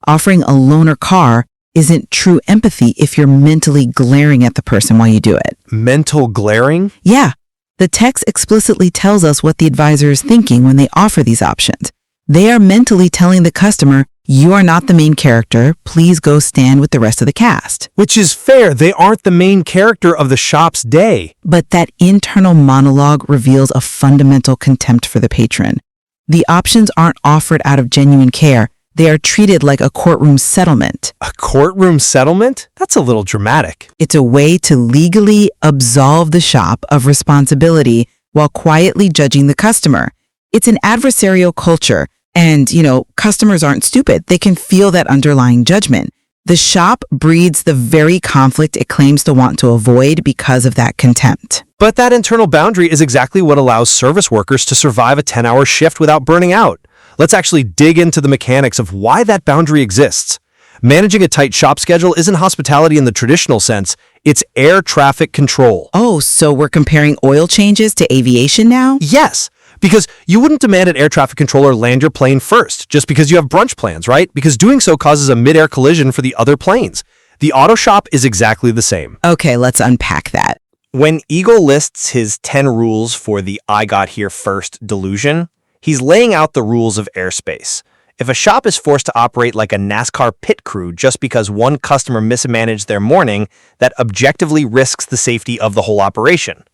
Offering a loaner car isn't true empathy if you're mentally glaring at the person while you do it. Mental glaring? Yeah, the text explicitly tells us what the advisor is thinking when they offer these options. They are mentally telling the customer, "You are not the main character. Please go stand with the rest of the cast." Which is fair. They aren't the main character of the shop's day. But that internal monologue reveals a fundamental contempt for the patron. The options aren't offered out of genuine care. They are treated like a courtroom settlement. A courtroom settlement? That's a little dramatic. It's a way to legally absolve the shop of responsibility while quietly judging the customer. It's an adversarial culture, and, customers aren't stupid. They can feel that underlying judgment. The shop breeds the very conflict it claims to want to avoid because of that contempt. But that internal boundary is exactly what allows service workers to survive a 10-hour shift without burning out. Let's actually dig into the mechanics of why that boundary exists. Managing a tight shop schedule isn't hospitality in the traditional sense. It's air traffic control. Oh, so we're comparing oil changes to aviation now? Yes, because you wouldn't demand an air traffic controller land your plane first just because you have brunch plans, right? Because doing so causes a mid-air collision for the other planes. The auto shop is exactly the same. Okay, let's unpack that. When Eagle lists his 10 rules for the "I got here first" delusion, he's laying out the rules of airspace. If a shop is forced to operate like a NASCAR pit crew just because one customer mismanaged their morning, that objectively risks the safety of the whole operation.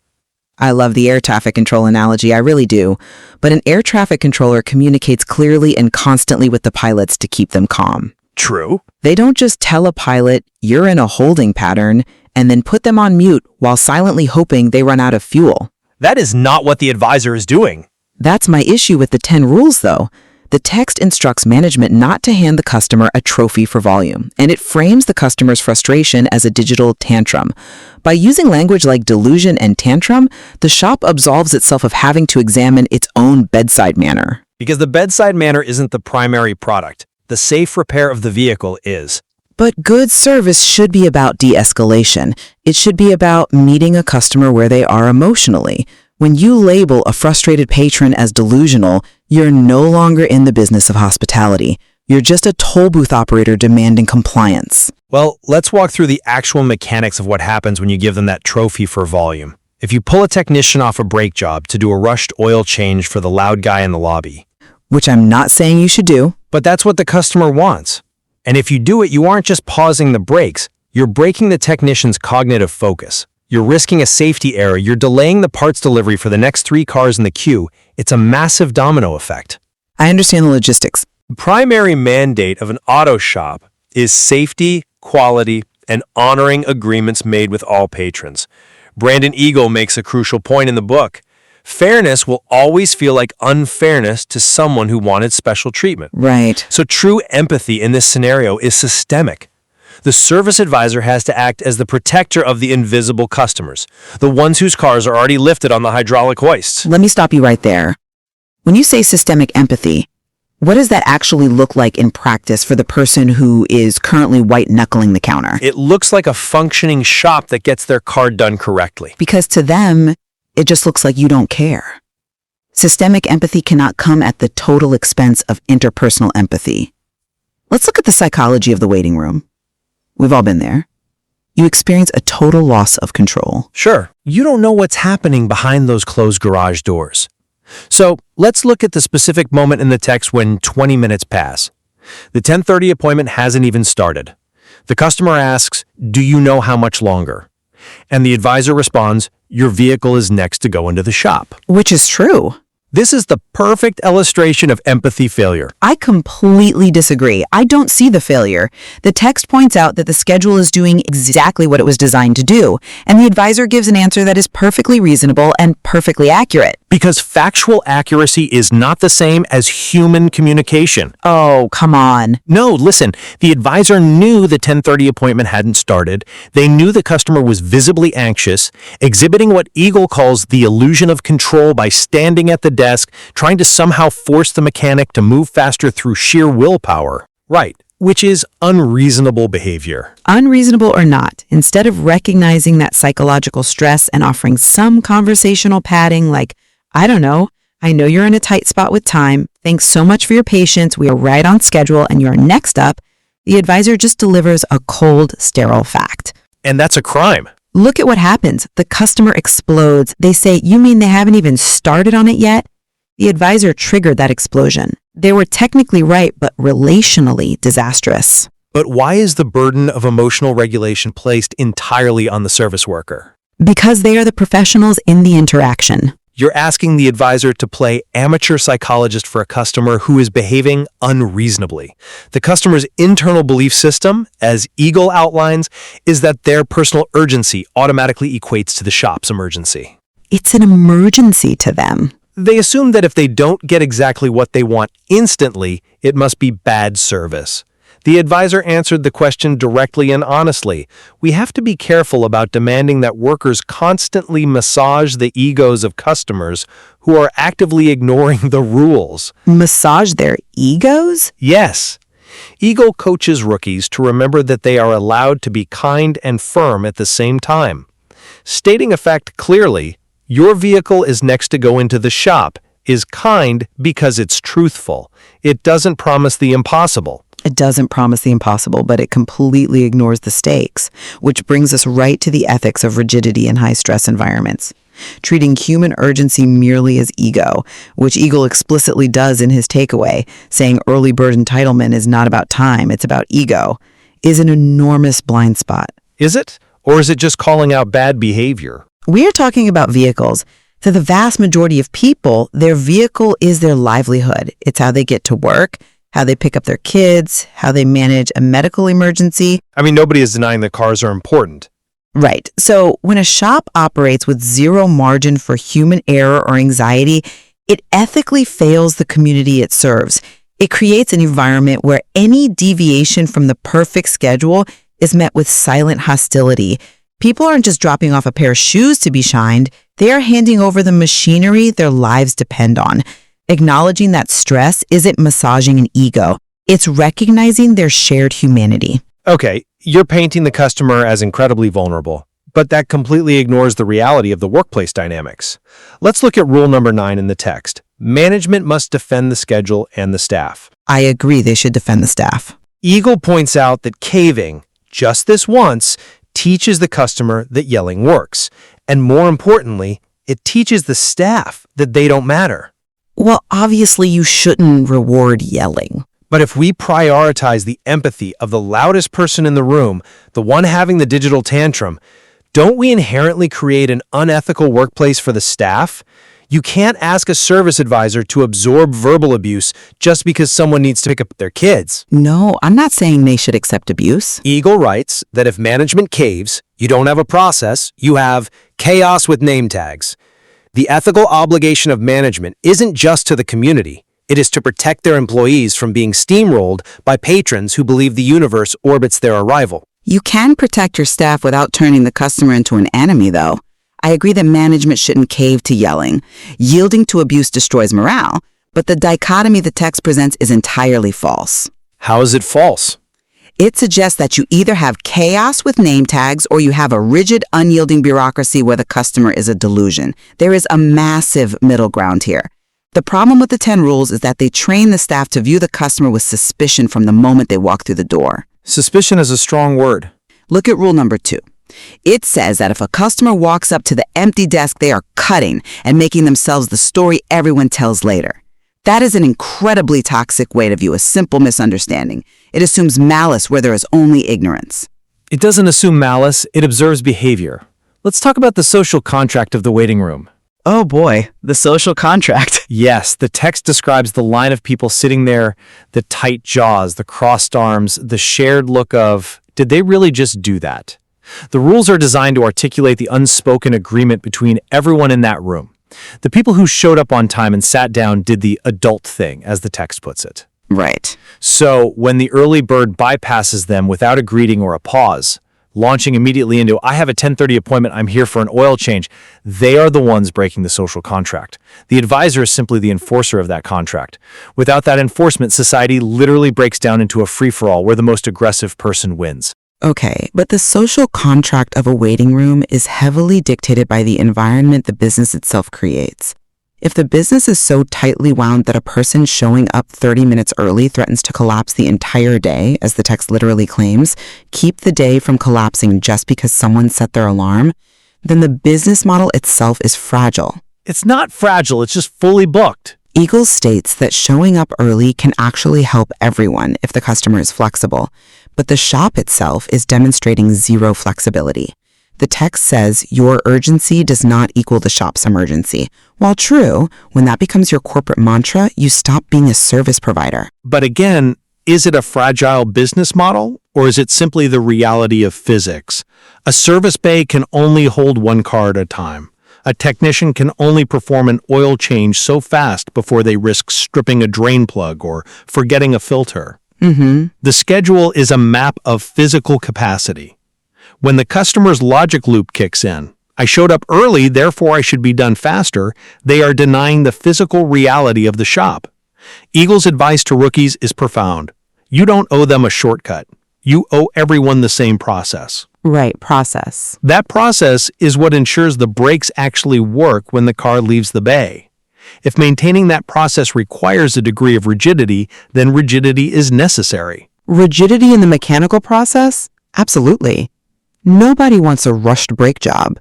I love the air traffic control analogy, I really do. But an air traffic controller communicates clearly and constantly with the pilots to keep them calm. True. They don't just tell a pilot, "You're in a holding pattern," and then put them on mute while silently hoping they run out of fuel. That is not what the advisor is doing. That's my issue with the 10 rules, though. The text instructs management not to hand the customer a trophy for volume, and it frames the customer's frustration as a digital tantrum. By using language like delusion and tantrum, the shop absolves itself of having to examine its own bedside manner. Because the bedside manner isn't the primary product. The safe repair of the vehicle is. But good service should be about de-escalation. It should be about meeting a customer where they are emotionally. When you label a frustrated patron as delusional, you're no longer in the business of hospitality. You're just a toll booth operator demanding compliance. Well, let's walk through the actual mechanics of what happens when you give them that trophy for volume. If you pull a technician off a brake job to do a rushed oil change for the loud guy in the lobby. Which I'm not saying you should do. But that's what the customer wants. And if you do it, you aren't just pausing the brakes, you're breaking the technician's cognitive focus. You're risking a safety error, you're delaying the parts delivery for the next 3 cars in the queue. It's a massive domino effect. I understand the logistics. The primary mandate of an auto shop is safety, quality, and honoring agreements made with all patrons. Brandon Eagle makes a crucial point in the book. Fairness will always feel like unfairness to someone who wanted special treatment. Right. So true empathy in this scenario is systemic. The service advisor has to act as the protector of the invisible customers, the ones whose cars are already lifted on the hydraulic hoists. Let me stop you right there. When you say systemic empathy, what does that actually look like in practice for the person who is currently white-knuckling the counter? It looks like a functioning shop that gets their car done correctly. Because to them, it just looks like you don't care. Systemic empathy cannot come at the total expense of interpersonal empathy. Let's look at the psychology of the waiting room. We've all been there. You experience a total loss of control. Sure, you don't know what's happening behind those closed garage doors. So let's look at the specific moment in the text when 20 minutes pass. The 10:30 appointment hasn't even started. The customer asks, "Do you know how much longer?" And the advisor responds, "Your vehicle is next to go into the shop." Which is true. This is the perfect illustration of empathy failure. I completely disagree. I don't see the failure. The text points out that the schedule is doing exactly what it was designed to do, and the advisor gives an answer that is perfectly reasonable and perfectly accurate. Because factual accuracy is not the same as human communication. Oh, come on. No, listen, the advisor knew the 10:30 appointment hadn't started. They knew the customer was visibly anxious, exhibiting what Eagle calls the illusion of control by standing at the desk, trying to somehow force the mechanic to move faster through sheer willpower. Right, which is unreasonable behavior. Unreasonable or not, instead of recognizing that psychological stress and offering some conversational padding like, I don't know, I know you're in a tight spot with time. Thanks so much for your patience. We are right on schedule and you're next up. The advisor just delivers a cold, sterile fact. And that's a crime. Look at what happens. The customer explodes. They say, "You mean they haven't even started on it yet?" The advisor triggered that explosion. They were technically right, but relationally disastrous. But why is the burden of emotional regulation placed entirely on the service worker? Because they are the professionals in the interaction. You're asking the advisor to play amateur psychologist for a customer who is behaving unreasonably. The customer's internal belief system, as Eagle outlines, is that their personal urgency automatically equates to the shop's emergency. It's an emergency to them. They assume that if they don't get exactly what they want instantly, it must be bad service. The advisor answered the question directly and honestly. We have to be careful about demanding that workers constantly massage the egos of customers who are actively ignoring the rules. Massage their egos? Yes. Eagle coaches rookies to remember that they are allowed to be kind and firm at the same time. Stating a fact clearly, "Your vehicle is next to go into the shop," is kind because it's truthful. It doesn't promise the impossible. It doesn't promise the impossible, but it completely ignores the stakes, which brings us right to the ethics of rigidity in high-stress environments. Treating human urgency merely as ego, which Eagle explicitly does in his takeaway, saying early bird entitlement is not about time, it's about ego, is an enormous blind spot. Is it? Or is it just calling out bad behavior? We are talking about vehicles. To the vast majority of people, their vehicle is their livelihood. It's how they get to work, how they pick up their kids, how they manage a medical emergency. I mean, nobody is denying that cars are important. Right. So when a shop operates with zero margin for human error or anxiety, it ethically fails the community it serves. It creates an environment where any deviation from the perfect schedule is met with silent hostility. People aren't just dropping off a pair of shoes to be shined. They are handing over the machinery their lives depend on. Acknowledging that stress isn't massaging an ego. It's recognizing their shared humanity. Okay, you're painting the customer as incredibly vulnerable, but that completely ignores the reality of the workplace dynamics. Let's look at rule number 9 in the text. Management must defend the schedule and the staff. I agree they should defend the staff. Eagle points out that caving, just this once, teaches the customer that yelling works. And more importantly, it teaches the staff that they don't matter. Well, obviously you shouldn't reward yelling. But if we prioritize the empathy of the loudest person in the room, the one having the digital tantrum, don't we inherently create an unethical workplace for the staff? You can't ask a service advisor to absorb verbal abuse just because someone needs to pick up their kids. No, I'm not saying they should accept abuse. Eagle writes that if management caves, you don't have a process, you have chaos with name tags. The ethical obligation of management isn't just to the community, It is to protect their employees from being steamrolled by patrons who believe the universe orbits their arrival. You can protect your staff without turning the customer into an enemy, though. I agree that management shouldn't cave to yelling. Yielding to abuse destroys morale, but the dichotomy the text presents is entirely false. How is it false? It suggests that you either have chaos with name tags or you have a rigid, unyielding bureaucracy where the customer is a delusion. There is a massive middle ground here. The problem with the 10 rules is that they train the staff to view the customer with suspicion from the moment they walk through the door. Suspicion is a strong word. Look at rule number 2. It says that if a customer walks up to the empty desk, they are cutting and making themselves the story everyone tells later. That is an incredibly toxic way to view a simple misunderstanding. It assumes malice where there is only ignorance. It doesn't assume malice, it observes behavior. Let's talk about the social contract of the waiting room. Oh boy, the social contract. Yes, the text describes the line of people sitting there, the tight jaws, the crossed arms, the shared look of, did they really just do that? The rules are designed to articulate the unspoken agreement between everyone in that room. The people who showed up on time and sat down did the adult thing, as the text puts it. Right. So when the early bird bypasses them without a greeting or a pause, launching immediately into, I have a 10:30 appointment, I'm here for an oil change, they are the ones breaking the social contract. The advisor is simply the enforcer of that contract. Without that enforcement, society literally breaks down into a free-for-all where the most aggressive person wins. Okay, but the social contract of a waiting room is heavily dictated by the environment the business itself creates. If the business is so tightly wound that a person showing up 30 minutes early threatens to collapse the entire day, as the text literally claims, keep the day from collapsing just because someone set their alarm, then the business model itself is fragile. It's not fragile, it's just fully booked. Eagles states that showing up early can actually help everyone if the customer is flexible, but the shop itself is demonstrating zero flexibility. The text says your urgency does not equal the shop's emergency. While true, when that becomes your corporate mantra, you stop being a service provider. But again, is it a fragile business model, or is it simply the reality of physics? A service bay can only hold one car at a time. A technician can only perform an oil change so fast before they risk stripping a drain plug or forgetting a filter. The schedule is a map of physical capacity. When the customer's logic loop kicks in, I showed up early, therefore I should be done faster, they are denying the physical reality of the shop. Eagle's advice to rookies is profound. You don't owe them a shortcut. You owe everyone the same process. Right, process. That process is what ensures the brakes actually work when the car leaves the bay. If maintaining that process requires a degree of rigidity, then rigidity is necessary. Rigidity in the mechanical process? Absolutely. Nobody wants a rushed brake job.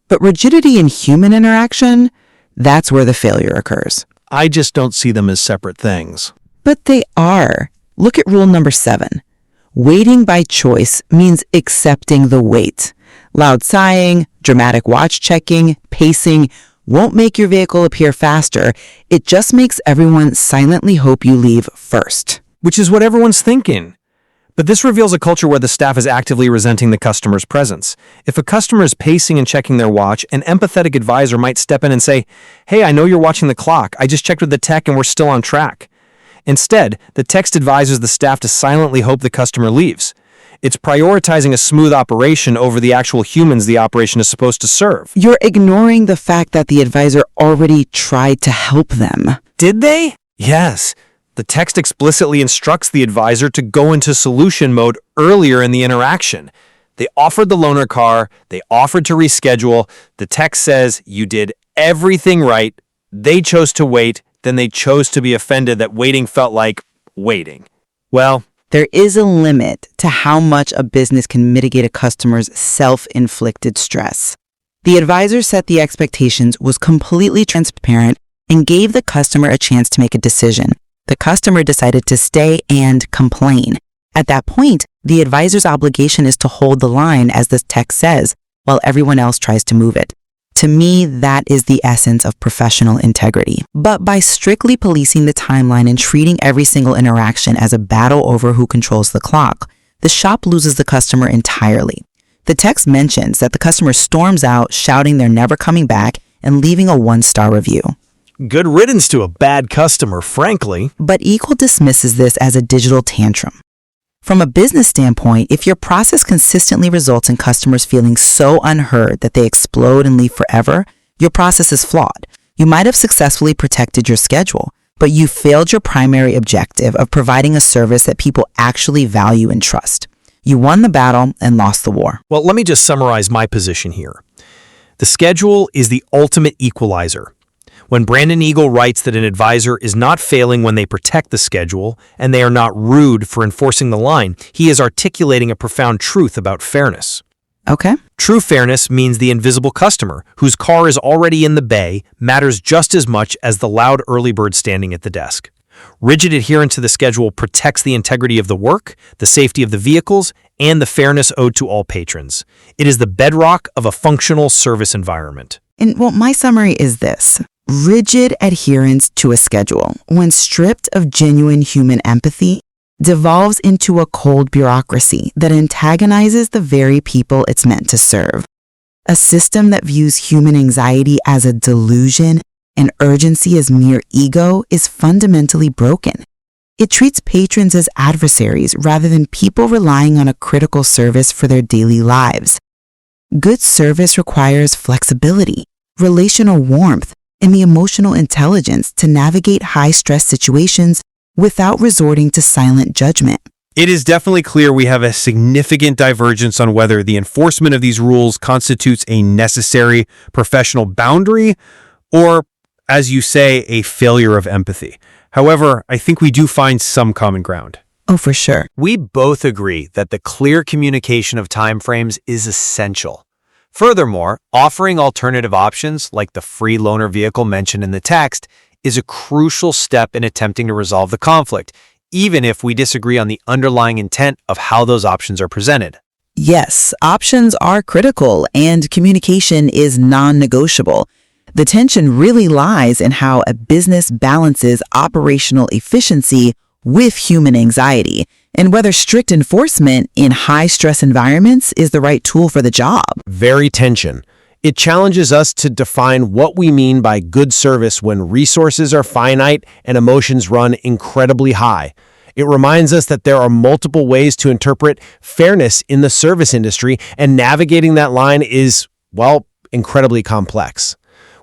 But rigidity in human interaction, that's where the failure occurs. I just don't see them as separate things. But they are. Look at rule number 7. Waiting by choice means accepting the wait. Loud sighing, dramatic watch checking, pacing won't make your vehicle appear faster. It just makes everyone silently hope you leave first. Which is what everyone's thinking. But this reveals a culture where the staff is actively resenting the customer's presence. If a customer is pacing and checking their watch, an empathetic advisor might step in and say, "Hey, I know you're watching the clock. I just checked with the tech and we're still on track." Instead, the text advises the staff to silently hope the customer leaves. It's prioritizing a smooth operation over the actual humans the operation is supposed to serve. You're ignoring the fact that the advisor already tried to help them. Did they? Yes. The text explicitly instructs the advisor to go into solution mode earlier in the interaction. They offered the loaner car, they offered to reschedule. The text says you did everything right. They chose to wait, then they chose to be offended that waiting felt like waiting. Well, there is a limit to how much a business can mitigate a customer's self-inflicted stress. The advisor set the expectations, was completely transparent, and gave the customer a chance to make a decision. The customer decided to stay and complain. At that point, the advisor's obligation is to hold the line, as the text says, while everyone else tries to move it. To me, that is the essence of professional integrity. But by strictly policing the timeline and treating every single interaction as a battle over who controls the clock, the shop loses the customer entirely. The text mentions that the customer storms out, shouting they're never coming back and leaving a 1-star review. good riddance to a bad customer, frankly. But Eagle dismisses this as a digital tantrum. From a business standpoint, if your process consistently results in customers feeling so unheard that they explode and leave forever, your process is flawed. You might have successfully protected your schedule, but you failed your primary objective of providing a service that people actually value and trust. You won the battle and lost the war. Well, let me just summarize my position here. The schedule is the ultimate equalizer. When Brandon Eagle writes that an advisor is not failing when they protect the schedule and they are not rude for enforcing the line, he is articulating a profound truth about fairness. Okay. True fairness means the invisible customer, whose car is already in the bay, matters just as much as the loud early bird standing at the desk. Rigid adherence to the schedule protects the integrity of the work, the safety of the vehicles, and the fairness owed to all patrons. It is the bedrock of a functional service environment. And my summary is this. Rigid adherence to a schedule, when stripped of genuine human empathy, devolves into a cold bureaucracy that antagonizes the very people it's meant to serve. A system that views human anxiety as a delusion and urgency as mere ego is fundamentally broken. It treats patrons as adversaries rather than people relying on a critical service for their daily lives. Good service requires flexibility, relational warmth, and the emotional intelligence to navigate high-stress situations without resorting to silent judgment. It is definitely clear we have a significant divergence on whether the enforcement of these rules constitutes a necessary professional boundary or, as you say, a failure of empathy. However, I think we do find some common ground. Oh, for sure. We both agree that the clear communication of timeframes is essential. Furthermore, offering alternative options like the free loaner vehicle mentioned in the text is a crucial step in attempting to resolve the conflict, even if we disagree on the underlying intent of how those options are presented. Yes, options are critical and communication is non-negotiable. The tension really lies in how a business balances operational efficiency with human anxiety, and whether strict enforcement in high-stress environments is the right tool for the job. Very tension. It challenges us to define what we mean by good service when resources are finite and emotions run incredibly high. It reminds us that there are multiple ways to interpret fairness in the service industry, and navigating that line is, well, incredibly complex.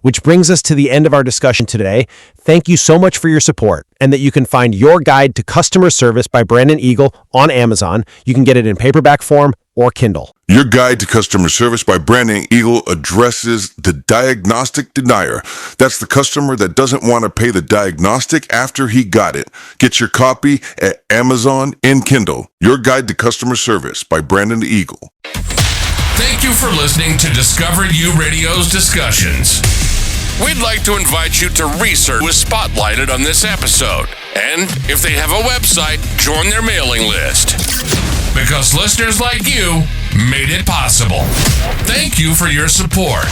Which brings us to the end of our discussion today. Thank you so much for your support, and that you can find Your Guide to Customer Service by Brandon Eagle on Amazon. You can get it in paperback form or Kindle. Your Guide to Customer Service by Brandon Eagle addresses the diagnostic denier. That's the customer that doesn't want to pay the diagnostic after he got it. Get your copy at Amazon and Kindle. Your Guide to Customer Service by Brandon Eagle. Thank you for listening to Discover You Radio's Discussions. We'd like to invite you to research who was spotlighted on this episode. And if they have a website, join their mailing list. Because listeners like you made it possible. Thank you for your support.